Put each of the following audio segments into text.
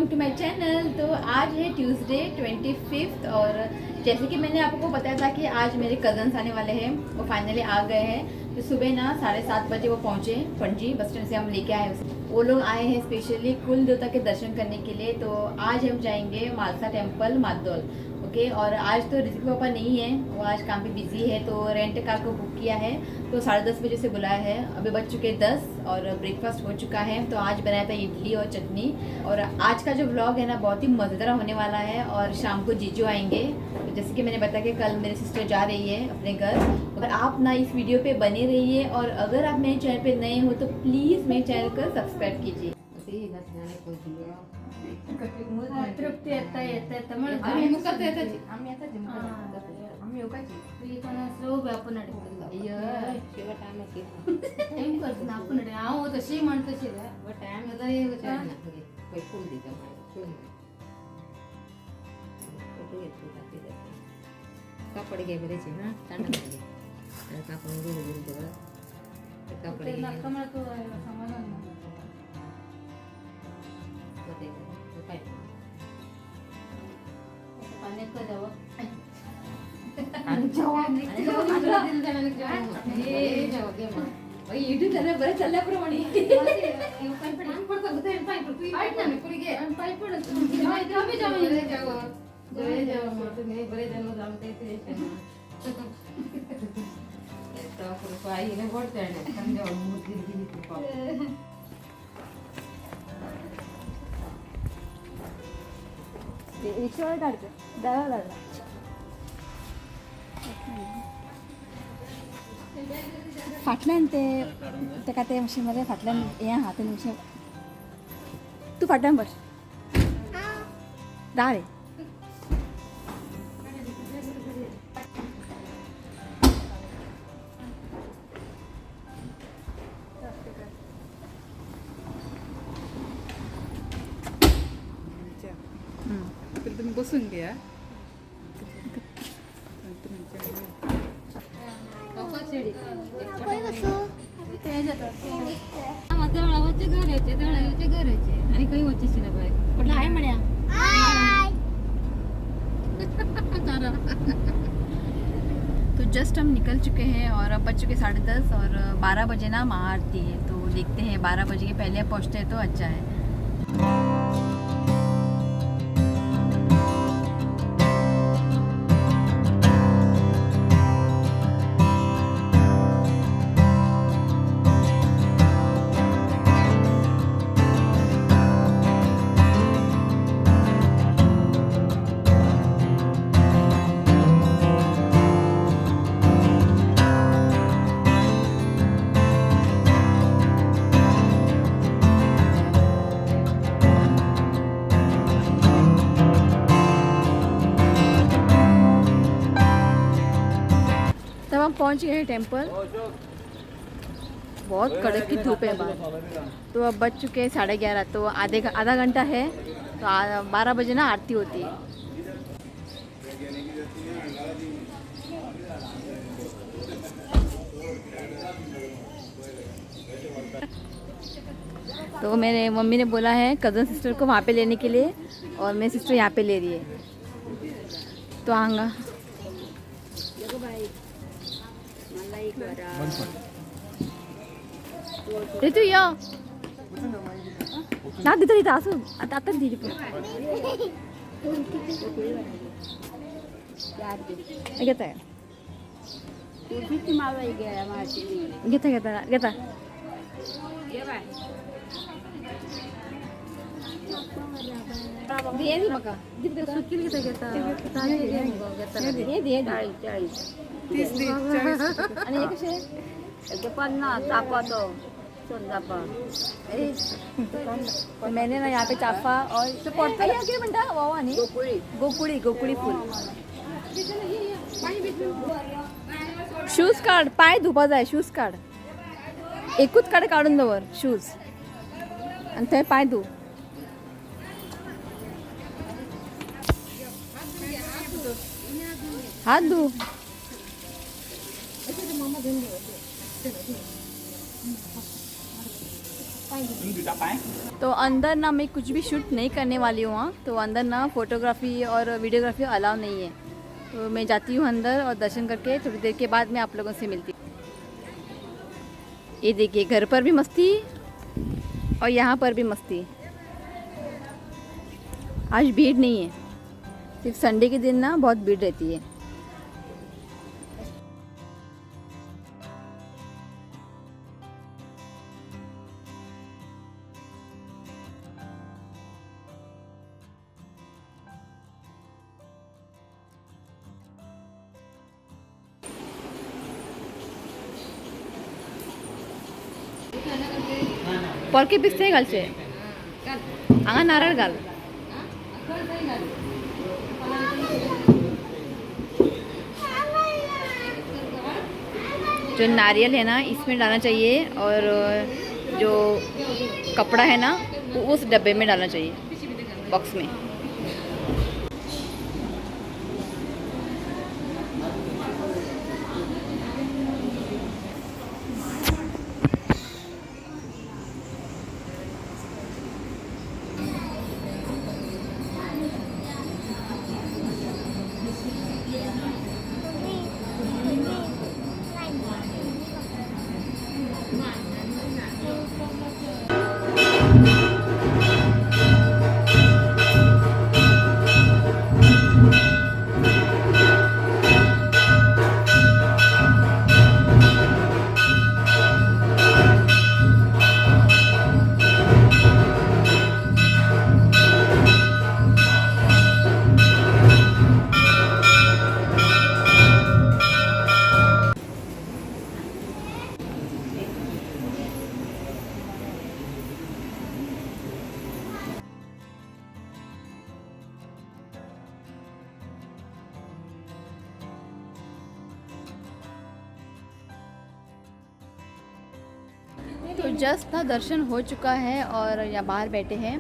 Welcome to my channel. तो आज है ट्यूसडे 25 और जैसे कि मैंने आपको बताया था कि आज मेरे कज़न्स आने वाले हैं, वो फाइनली आ गए हैं। तो सुबह ना 7:30 बजे वो पहुँचे पणजी बस स्टैंड से, हम लेके आए उसे। वो लोग आए हैं स्पेशली कुल देवता के दर्शन करने के लिए। तो आज हम जाएंगे मालसा टेम्पल मादौल। ओके, और आज तो ऋतिक पापा नहीं है, वो आज काम पे बिजी है, तो रेंट कार को बुक किया है। तो 10:30 बजे से बुलाया है। अभी बज चुके 10 और ब्रेकफास्ट हो चुका है। तो आज बनाया था इडली और चटनी। और आज का जो व्लॉग है ना बहुत ही मज़ेदार होने वाला है। और शाम को जीजू आएंगे। तो जैसे कि मैंने बताया कि कल मेरी सिस्टर जा रही है अपने घर। और आप ना इस वीडियो पे बने रहिए, और अगर आप मेरे चैनल पे नए हो तो प्लीज़ मेरे चैनल को सब्सक्राइब कीजिए। तृप्ती येता येता येता म्हणून आम्ही मुखात येताची. आम्ही आता आम्ही योगाची. स्लो आपण अय्यो, शेवट आम्ही एम करतो ना आपण आहो तशी म्हणतो शिरा बट आम्ही आता हे होतं ना काही फुल देतो फुल फोटो घेतो टाकते कापड घे बरेच ना तांडा आणि कापड गुरु गुरु बघा ते कापड ते घे नक्का मला तो समाधान होते काय पाण्यात का जावं आणि जवान दिल जाणार जवान हे जवान घे मग भाई इडू त्याला बरं चालल्याप्रमाणे पाय पडतो होते पाय पडतो ऐक ना पुढे घे आणि पाय पडत नाही जावे जावे जावं बरे जावं मग तुम्ही बरे जण जामते ते तो कृपा आईने बोलते ना समजा मूर्ती दिली कृपा रिक्षावर काढते डावा लागला फाटल्यान ते काय ते मशीनमध्ये फाटल्यान हे आहा ते मशीन तू फाटल्यान बस दा रे तुम्ही बसून घ्या दळावाचे घराचे आणि काही वचीची ना बाय कुठला आहे म्हणा तो जस्ट हम निकल चुके हैं और अब बज चुके 10:30 और 12 बजे ना महाआरती है। तो देखते हैं 12 बजे के पहले पहुँचते हैं तो अच्छा है। तब हम पहुंच गए हैं टेम्पल। बहुत कड़क की धूप है बाहर। तो अब बज चुके हैं 11:30। तो आधा घंटा है, तो 12 बजे ना आरती होती है। तो मेरे मम्मी ने बोला है कज़न सिस्टर को वहाँ पे लेने के लिए, और मेरी सिस्टर यहाँ पे ले रही है। तो आऊँगा ऋतु या ना तिथं तिथं असं आता आताच दिली पण घेता घेता घेता घेता बघा सुकील घेता घेता आणि हे कसे 50 चाफा तो चाफा। मैंने ना यहाँ पे चाफा और क्या म्हणता वावा नहीं गोकुळी गोकुळी फूल। शूज काढ, पाय धुपा जाय, शूज काढ, एकूच काढ काढून दवर शूज आणि ते पाय धु। हात धु। तो अंदर ना मैं कुछ भी शूट नहीं करने वाली हूँ वहाँ, तो अंदर ना फ़ोटोग्राफी और वीडियोग्राफी अलाउ नहीं है। तो मैं जाती हूँ अंदर और दर्शन करके थोड़ी देर के बाद मैं आप लोगों से मिलती हूँ। ये देखिए घर पर भी मस्ती और यहाँ पर भी मस्ती। आज भीड़ नहीं है, सिर्फ संडे के दिन ना बहुत भीड़ रहती है। पॉलके पिसते घालचे हांगा नारळ घाल। जो नारियल है ना इसमें डालना चाहिए और जो कपड़ा है ना वो उस डब्बे में डालना चाहिए, बॉक्स में। तो जस्ट ना दर्शन हो चुका है और यहाँ बाहर बैठे हैं,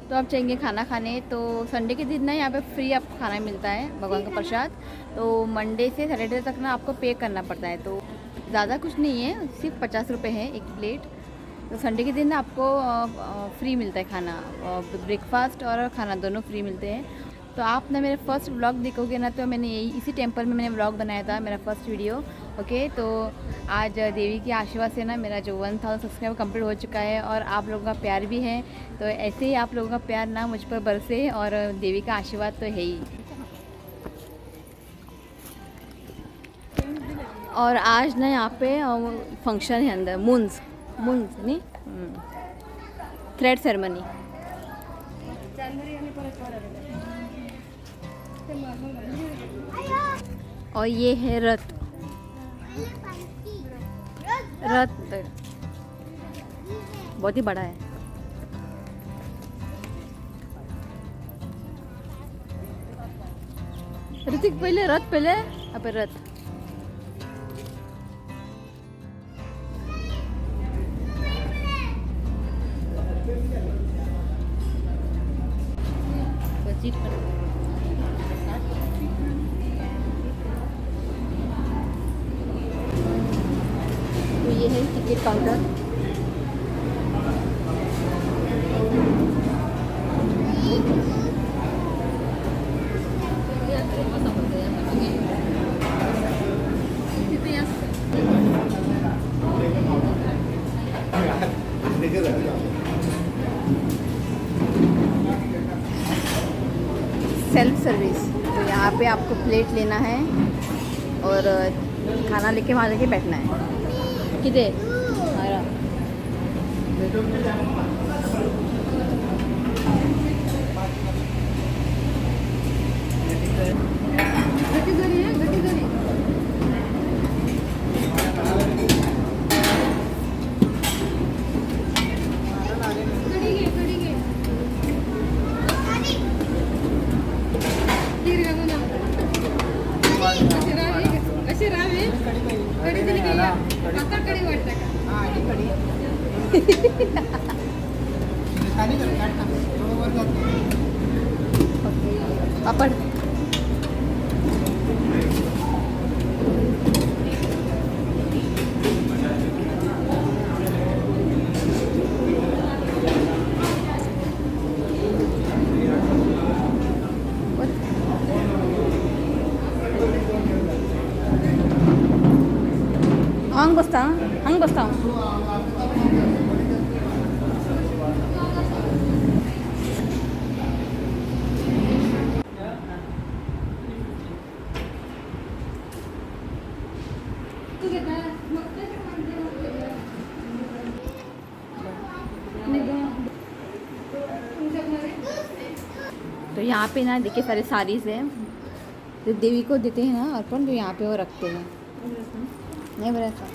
तो आप चाहेंगे खाना खाने। तो संडे के दिन ना यहाँ पे फ्री आपको खाना मिलता है, भगवान का प्रसाद। तो मंडे से सैटरडे तक ना आपको पे करना पड़ता है, तो ज़्यादा कुछ नहीं है, सिर्फ 50 रुपये है एक प्लेट। तो संडे के दिन ना आपको फ्री मिलता है खाना, ब्रेकफास्ट और खाना दोनों फ्री मिलते हैं। तो आप ना मेरे फर्स्ट व्लॉग देखोगे ना, तो मैंने यही इसी टेम्पल में मैंने व्लॉग बनाया था, मेरा फर्स्ट वीडियो। ओके, तो आज देवी के आशीर्वाद से ना मेरा जो 1000 सब्सक्राइबर कंप्लीट हो चुका है और आप लोगों का प्यार भी है। तो ऐसे ही आप लोगों का प्यार ना मुझ पर बरसे और देवी का आशीर्वाद तो है ही। और आज ना यहाँ पे फंक्शन है अंदर, मून्स नहीं थ्रेड सेरेमनी। और ये है रथ बहुत ही बड़ा है। ऋतिक पहले रथ, पहले अब रथ। तो ये है टिकट काउंटर। सेल्फ सर्विस, तो यहाँ पे आपको प्लेट लेना है और खाना लेके वहाँ लेके बैठना है। किधर पापड़। हंग बसता हूँ। तो यहाँ पे ना देखिए सारे साड़ीज़ हैं, तो देवी को देते हैं ना अर्पण, तो यहाँ पे वो रखते हैं। नहीं बड़ा सा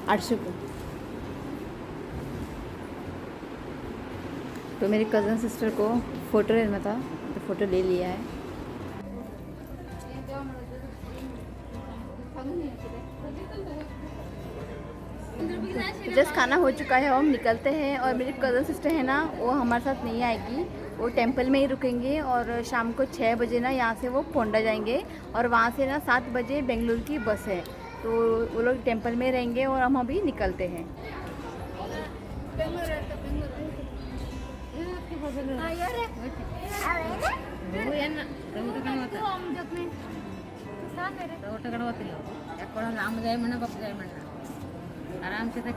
800 को। तो मेरे कज़न सिस्टर को फ़ोटो लेना था, तो फ़ोटो ले लिया है। जस्ट खाना हो चुका है, हम निकलते हैं। और मेरी कज़न सिस्टर है ना, वो हमारे साथ नहीं आएगी, वो टेंपल में ही रुकेंगे। और शाम को 6 बजे ना यहाँ से वो पोंडा जाएंगे, और वहाँ से ना 7 बजे बेंगलुरु की बस है, तो वो लोग टेंपल में रहेंगे और हम अभी निकलते हैं।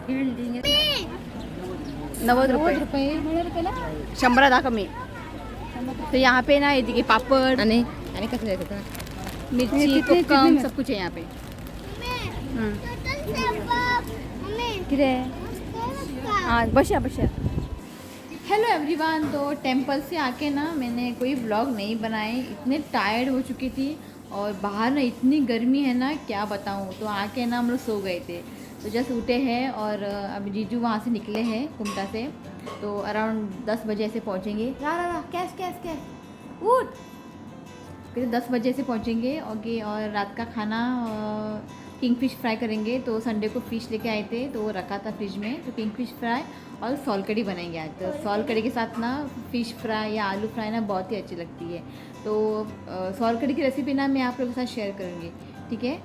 खेळ 90 रुपये 100 दा कमी। तो यहाँ पे ना ये देखिए पापड़ आणि कसं जायचं मिर्ची कोकम सब कुछ है यहाँ पे। किरे हाँ बशा। Hello everyone. तो टेंपल से आके ना मैंने कोई व्लॉग नहीं बनाए, इतने टायर्ड हो चुकी थी, और बाहर ना इतनी गर्मी है ना क्या बताऊँ। तो आके ना हम लोग सो गए थे, तो जस्ट उठे हैं। और अभी जीजू वहाँ से निकले हैं कुमटा से, तो अराउंड 10 बजे ऐसे पहुँचेंगे। कैस उठ फिर 10 बजे से पहुँचेंगे। ओके, और रात का खाना किंग फिश फ्राई करेंगे। तो संडे को फ़िश लेके आए थे, तो वो रखा था फ्रिज में, तो किंग फिश फ्राई और सॉल कड़ी बनाएंगे आज। तो सॉल कड़ी के साथ ना फ़िश फ्राई या आलू फ्राई ना बहुत ही अच्छी लगती है। तो सॉल कड़ी की रेसिपी ना मैं आप लोगों के साथ शेयर करूँगी, ठीक है।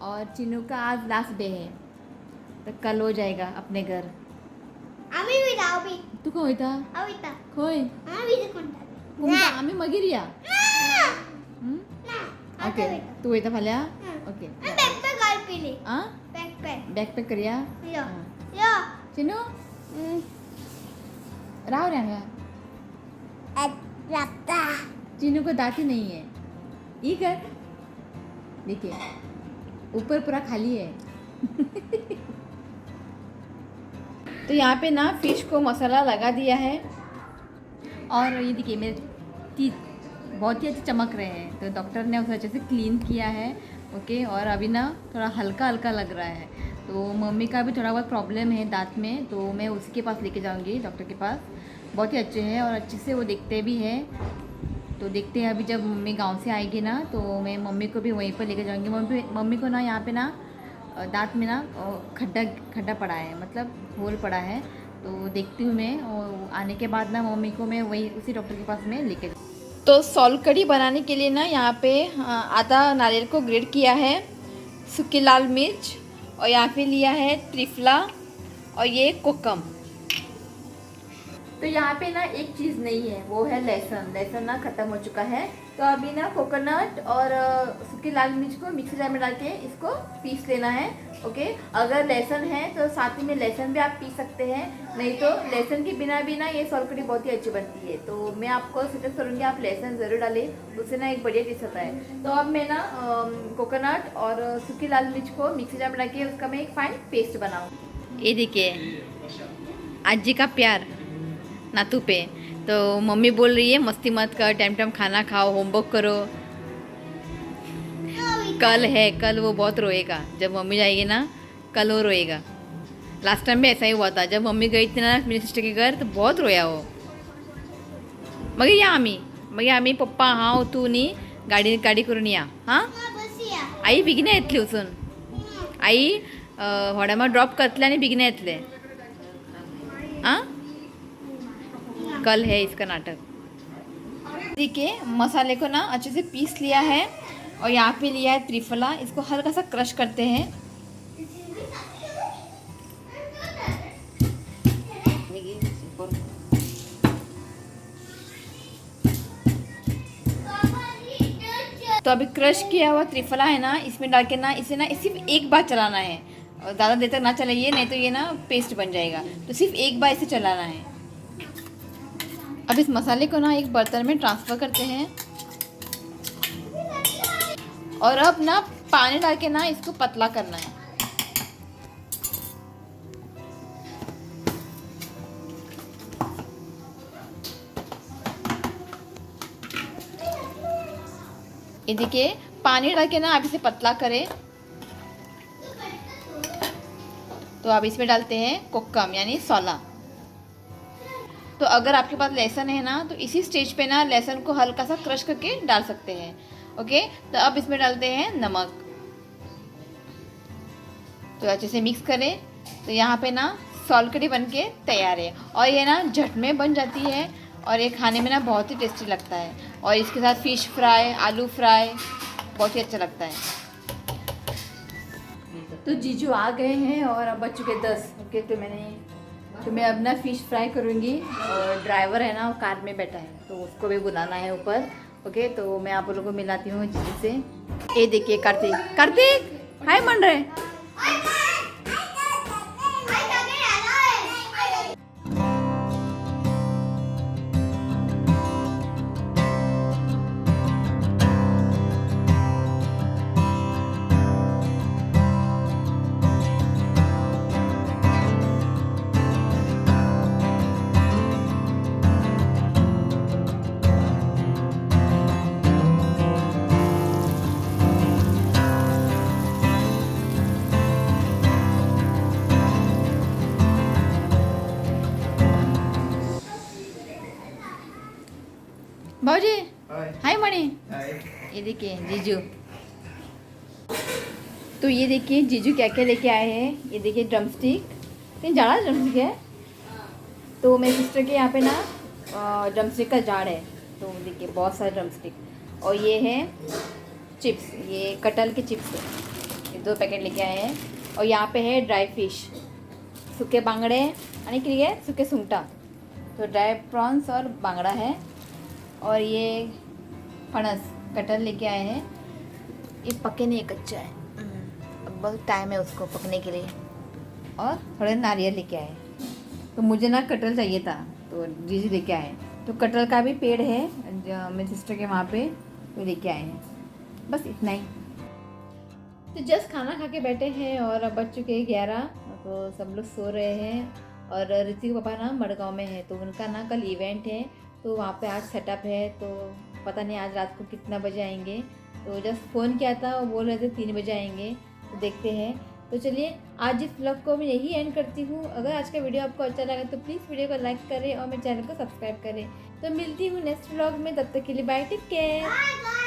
और चिनू का आज लास्ट डे है, तो कल हो जाएगा अपने घर। तू खो खोय आम्ही मगीर या ओके तू वयता फाल्या ओके बॅकपॅक करूया चिनू राव रंगा चिनू को दांत ही नहीं है, ये कर देखिए ऊपर पूरा खाली है। तो यहाँ पे ना फिश को मसाला लगा दिया है, और ये देखिए मेरे टीथ बहुत ही अच्छे चमक रहे हैं। तो डॉक्टर ने उसे अच्छे से क्लीन किया है। ओके, और अभी ना थोड़ा हल्का हल्का लग रहा है। तो मम्मी का भी थोड़ा बहुत प्रॉब्लम है दांत में, तो मैं उसी के पास लेके जाऊँगी डॉक्टर के पास। बहुत ही अच्छे हैं और अच्छे से वो देखते भी हैं। तो देखते हैं अभी जब मम्मी गांव से आएगी ना, तो मैं मम्मी को भी वहीं पर लेके जाऊँगी। मम्मी को ना यहाँ पे ना दांत में ना खड्डा पड़ा है, मतलब होल पड़ा है। तो देखती हूँ मैं, और आने के बाद ना मम्मी को मैं वही उसी डॉक्टर के पास में लेके जाऊँ। तो सॉल कड़ी बनाने के लिए ना यहाँ पे आधा नारियल को ग्रेट किया है, सूखी लाल मिर्च, और यहाँ पे लिया है त्रिफला, और ये कोकम। तो यहाँ पे ना एक चीज़ नहीं है, वो है लहसुन ना ख़त्म हो चुका है। तो अभी ना कोकोनट और सूखी लाल मिर्च को मिक्सी जार में डाल के इसको पीस लेना है। ओके, अगर लहसुन है तो साथ ही में लहसुन भी आप पीस सकते हैं, नहीं तो लहसुन के बिना भी ना ये सॉल कड़ी बहुत ही अच्छी बनती है। तो मैं आपको सजेस्ट करूँगी आप लहसुन ज़रूर डालें, उससे ना एक बढ़िया टेस्ट आता है। तो अब मैं ना कोकोनट और सूखी लाल मिर्च को मिक्सी जार में डाल के उसका मैं एक फाइन पेस्ट बनाऊँ। ये देखिए आजी का प्यार नातू पे। तो मम्मी बोल रही है मस्ती मत कर, टाइम टाइम खाना खाओ, होमवर्क करो। कल है, कल वो बहुत रोएगा जब मम्मी जाएगी ना, कल वो रोएगा। लास्ट टाइम भी ऐसा ही हुआ था, जब मम्मी गई थी ना मेरी सिस्टर के घर, तो बहुत रोया वो। मग आम्ही पप्पा हांव तू नी गाडी करून या हां। आई बेगिना येतली वचून, आई व्हड्यामा ड्रॉप करतले आनी बेगिना येतले हां। कल है इसका नाटक। देखिए मसाले को ना अच्छे से पीस लिया है, और यहाँ पे लिया है त्रिफला, इसको हल्का सा क्रश करते हैं। तो अभी क्रश किया हुआ त्रिफला है ना, इसमें डाल के ना इसे ना सिर्फ एक बार चलाना है, और ज़्यादा देर तक ना चलाइए नहीं तो ये ना पेस्ट बन जाएगा। तो सिर्फ एक बार इसे चलाना है। अब इस मसाले को ना एक बर्तन में ट्रांसफ़र करते हैं और अब ना पानी डाल के ना इसको पतला करना है। ये देखिए पानी डाल के ना आप इसे पतला करें। तो आप इसमें डालते हैं कोकम यानी सोला। तो अगर आपके पास लहसुन है ना तो इसी स्टेज पे ना लहसुन को हल्का सा क्रश करके डाल सकते हैं। ओके, तो अब इसमें डालते हैं नमक। तो अच्छे से मिक्स करें। तो यहाँ पे ना सोल कढ़ी बन के तैयार है और ये ना झट में बन जाती है और ये खाने में ना बहुत ही टेस्टी लगता है। और इसके साथ फ़िश फ्राई, आलू फ्राई बहुत ही अच्छा लगता है। तो जीजू आ गए हैं और अब बज चुके 10। ओके, तो मैं अब ना फ़िश फ्राई करूँगी और ड्राइवर है ना वो कार में बैठा है तो उसको भी बुलाना है ऊपर। ओके, तो मैं आप लोगों को मिलाती हूँ जीजू से। ये देखिए कार्तिक हाय मन रहे। भाजी हाय हाय मणि। हाय ये देखिए जीजू। तो ये देखिए जीजू क्या क्या लेके आए हैं। ये देखिए ड्रमस्टिक, कहीं ज़्यादा ड्रमस्टिक है। तो मेरी सिस्टर के यहाँ पे ना ड्रमस्टिक का झाड़ है। तो देखिए बहुत सारे ड्रमस्टिक। और ये है चिप्स, ये कटहल के चिप्स है। ये 2 पैकेट लेके आए हैं। और यहाँ पे है ड्राई फिश, सूखे बांगड़े आणि के लिए सूखे सुंगटा। तो ड्राई प्रॉन्स और बांगड़ा है। और ये फणस कटहल लेके आए हैं। ये पके नहीं, कच्चा है, अब बहुत टाइम है उसको पकने के लिए। और थोड़े नारियल लेके आए। तो मुझे ना कटहल चाहिए था तो जीजी लेके आए। तो कटहल का भी पेड़ है मेरी सिस्टर के वहाँ पे, तो लेके आए हैं। बस इतना ही। तो जस्ट खाना खा के बैठे हैं और अब बज चुके हैं 11। तो सब लोग सो रहे हैं। और ऋतिक के पापा ना मडगांव में है तो उनका ना कल इवेंट है तो वहाँ पे आज सेटअप है। तो पता नहीं आज रात को कितना बजे आएंगे। तो जस्ट फ़ोन किया था, वो बोल रहे थे 3 बजे आएंगे। तो देखते हैं। तो चलिए आज इस व्लॉग को मैं यही एंड करती हूँ। अगर आज का वीडियो आपको अच्छा लगा तो प्लीज़ वीडियो को लाइक करें और मेरे चैनल को सब्सक्राइब करें। तो मिलती हूँ नेक्स्ट व्लॉग में, तब तक के लिए बाय, टेक केयर।